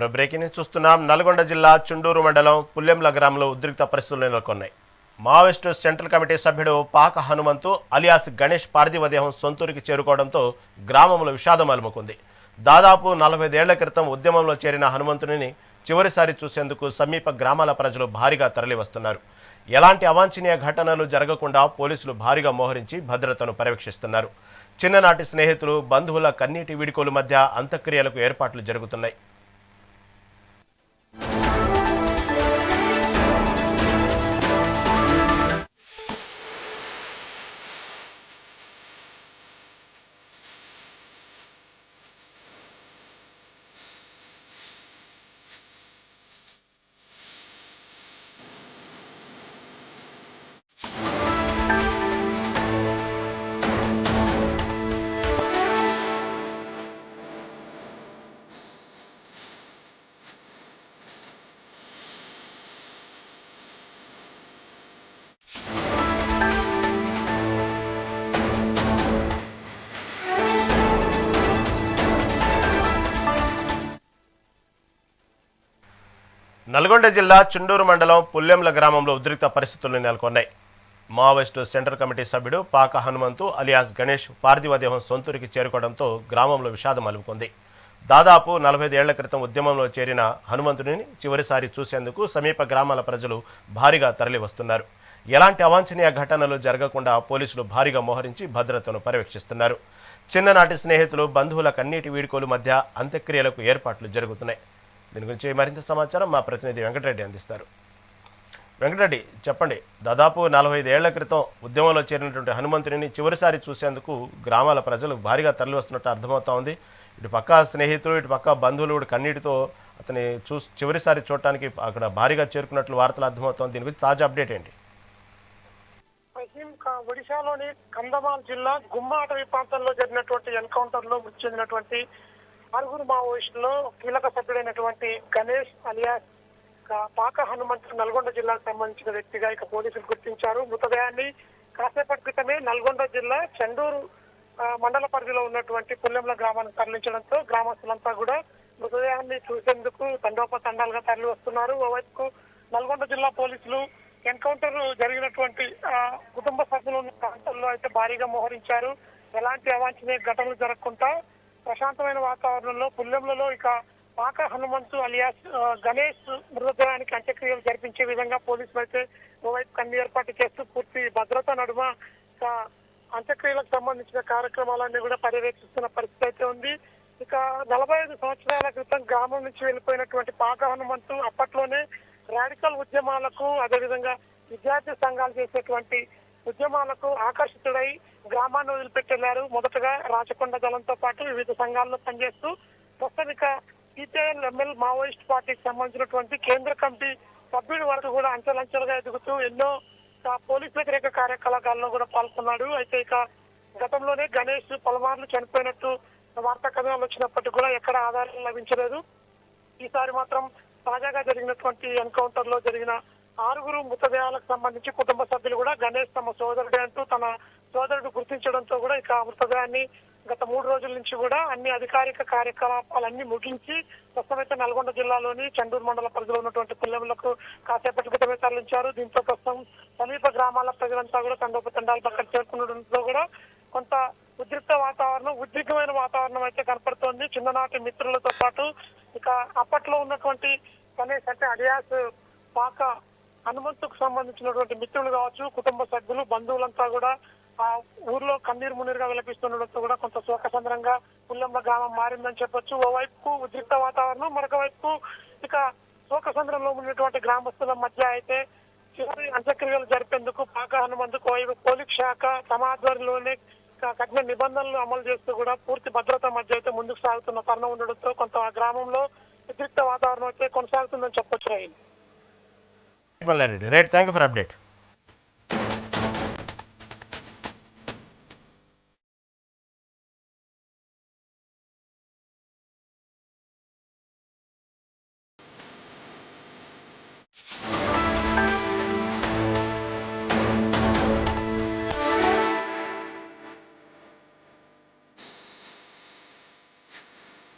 మరో breaking news చూస్తున్నాం. నల్గొండ జిల్లా చుండూరు మండలం పుల్లెంల గ్రామంలో ఉద్రిక్త పరిస్థితులు నెలకొన్నాయి. మావోయిస్టు సెంట్రల్ కమిటీ సభ్యుడు పాక హనుమంతు అలియాస్ గణేష్ పార్థివ దేహం సొంతూరికి చేరుకోవడంతో గ్రామంలో విషాదం అలుముకుంది. దాదాపు 45 ఏళ్ల క్రితం ఉద్యమంలో చేరిన హనుమంతుని చివరిసారి చూసేందుకు సమీప గ్రామాల ప్రజలు భారీగా తరలివస్తున్నారు. ఎలాంటి అవాంఛనీయ ఘటనలు జరగకుండా పోలీసులు భారీగా మోహరించి భద్రతను పర్యవేక్షిస్తున్నారు. చిన్ననాటి స్నేహితులు, బంధువుల కన్నీటి వీడ్కోలు మధ్య అంత్యక్రియలకు ఏర్పాట్లు జరుగుతున్నాయి. నల్గొండ జిల్లా చుండూరు మండలం పుల్లెంల గ్రామంలో ఉద్రిక్త పరిస్థితులు నెలకొన్నాయి. మావోయిస్టు సెంట్రల్ కమిటీ సభ్యుడు పాక హనుమంతు అలియాస్ గణేష్ పార్థివ దేహం సొంతూరికి చేరుకోవడంతో గ్రామంలో విషాదం అలుముకుంది. దాదాపు 45 ఏళ్ల క్రితం ఉద్యమంలో చేరిన హనుమంతుడిని చివరిసారి చూసేందుకు సమీప గ్రామాల ప్రజలు భారీగా తరలివస్తున్నారు. ఎలాంటి అవాంఛనీయ ఘటనలు జరగకుండా పోలీసులు భారీగా మోహరించి భద్రతను పర్యవేక్షిస్తున్నారు. చిన్ననాటి స్నేహితులు, బంధువుల కన్నీటి వీడ్కోలు మధ్య అంత్యక్రియలకు ఏర్పాట్లు జరుగుతున్నాయి. దీని గురించి మరింత సమాచారం మా ప్రతినిధి వెంకటరెడ్డి అందిస్తారు. వెంకటరెడ్డి, చెప్పండి. దాదాపు 45 ఏళ్ల క్రితం ఉద్యమంలో చేరినటువంటి హనుమంతుని చివరిసారి చూసేందుకు గ్రామాల ప్రజలు భారీగా తరలివస్తున్నట్టు అర్థమవుతా ఉంది. ఇటు పక్క స్నేహితులు, ఇటు పక్క బంధువులు కూడా కన్నీటితో అతని చివరిసారి చూడటానికి అక్కడ భారీగా చేరుకున్నట్లు వార్తలు అర్థమవుతోంది. దీని గురించి తాజా అప్డేట్ ఏంటి? ఒడిశాలోని కంధమాల్ జిల్లా గుమ్మ అటవీ ప్రాంతంలో జరిగినటువంటి ఎన్కౌంటర్ లో మృతి చెందినటువంటి 6 మావోయిస్టులో కీలక సభ్యుడైనటువంటి గణేష్ అలియాస్ పాక హనుమంతు నల్గొండ జిల్లాకు సంబంధించిన వ్యక్తిగా ఇక పోలీసులు గుర్తించారు. మృతదేహాన్ని కాసేపటి క్రితమే నల్గొండ జిల్లా చండూరు మండల పరిధిలో ఉన్నటువంటి పుల్లెంల గ్రామానికి తరలించడంతో గ్రామస్తులంతా కూడా మృతదేహాన్ని చూసేందుకు తండోపతండాలుగా తరలి వస్తున్నారు. ఓవైపు నల్గొండ జిల్లా పోలీసులు ఎన్కౌంటర్ జరిగినటువంటి కుటుంబ సభ్యులు ఉన్న ప్రాంతాల్లో అయితే భారీగా మోహరించారు. ఎలాంటి అవాంఛనీయ ఘటనలు జరగకుండా ప్రశాంతమైన వాతావరణంలో పుల్లెంలలో ఇక పాక హనుమంతు అలియాస్ గణేష్ మృతదేహానికి అంత్యక్రియలు జరిపించే విధంగా పోలీసులు అయితే ఓవైపు కన్నీ ఏర్పాటు చేస్తూ పూర్తి భద్రత నడుమ అంత్యక్రియలకు సంబంధించిన కార్యక్రమాలన్నీ కూడా పర్యవేక్షిస్తున్న పరిస్థితి అయితే ఉంది. ఇక 45 సంవత్సరాల క్రితం గ్రామం నుంచి వెళ్ళిపోయినటువంటి పాక హనుమంతు అప్పట్లోనే రాడికల్ ఉద్యమాలకు, అదేవిధంగా విద్యార్థి సంఘాలు చేసేటువంటి ఉద్యమాలకు ఆకర్షితుడై గ్రామాన్ని వదిలిపెట్టెళ్లారు. మొదటగా రాచకొండ దళంతో పాటు వివిధ సంఘాల్లో పనిచేస్తూ ప్రస్తుత సిపిఐఎం-ఎంఎల్ మావోయిస్ట్ పార్టీకి సంబంధించినటువంటి కేంద్ర కమిటీ సభ్యుడి వరకు కూడా అంచెలంచెలుగా ఎదుగుతూ ఎన్నో పోలీసు వ్యతిరేక కార్యకలాపాల్లో కూడా పాల్గొన్నాడు. అయితే ఇక గతంలోనే గణేష్ పలుమార్లు చనిపోయినట్టు వార్తా కథనాలు వచ్చినప్పటికీ కూడా ఎక్కడ ఆధారం లభించలేదు. ఈసారి మాత్రం తాజాగా జరిగినటువంటి ఎన్కౌంటర్ లో జరిగిన 6 మృతదేహాలకు సంబంధించి కుటుంబ సభ్యులు కూడా గణేష్ తమ సోదరుడే అంటూ తన సోదరుడు గుర్తించడంతో కూడా ఇక మృతదేహాన్ని గత 3 రోజుల నుంచి కూడా అన్ని అధికారిక కార్యకలాపాలన్నీ ముగించి ప్రస్తుతమైతే నల్గొండ జిల్లాలోని చండూరు మండల పరిధిలో ఉన్నటువంటి పుల్లెంలకు కాసేపటి క్రితమే తరలించారు. దీంతో ప్రస్తుతం సమీప గ్రామాల ప్రజలంతా కూడా తండోపతండాలు పక్కన చేరుకునడంతో కూడా కొంత ఉద్రిక్తమైన వాతావరణం అయితే కనపడుతోంది. చిన్ననాటి మిత్రులతో పాటు ఇక అప్పట్లో ఉన్నటువంటి గణేష్ అంటే అలియాస్ పాక హనుమంతుకు సంబంధించినటువంటి మిత్రులు కావచ్చు, కుటుంబ సభ్యులు, బంధువులంతా కూడా ఆ ఊర్లో కన్నీరు మున్నీరుగా విలపిస్తుండడంతో కూడా కొంత శోకసంద్రంగా పుల్లెంల గ్రామం మారిందని చెప్పొచ్చు. ఓవైపు ఉద్రిక్త వాతావరణం, మరొక వైపు ఇక శోకసంద్రంలో ఉన్నటువంటి గ్రామస్తుల మధ్య అయితే చివరి అంత్యక్రియలు జరిపేందుకు పాక హనుమంతుకు ఓవైపు పోలీస్ శాఖ తమ ఆధ్వర్యంలోనే కఠిన నిబంధనలు అమలు చేస్తూ కూడా పూర్తి భద్రత మధ్య అయితే ముందుకు సాగుతున్న తరుణం ఉండడంతో కొంత ఆ గ్రామంలో ఉద్రిక్త వాతావరణం అయితే కొనసాగుతుందని చెప్పొచ్చు. Right, thank you for update.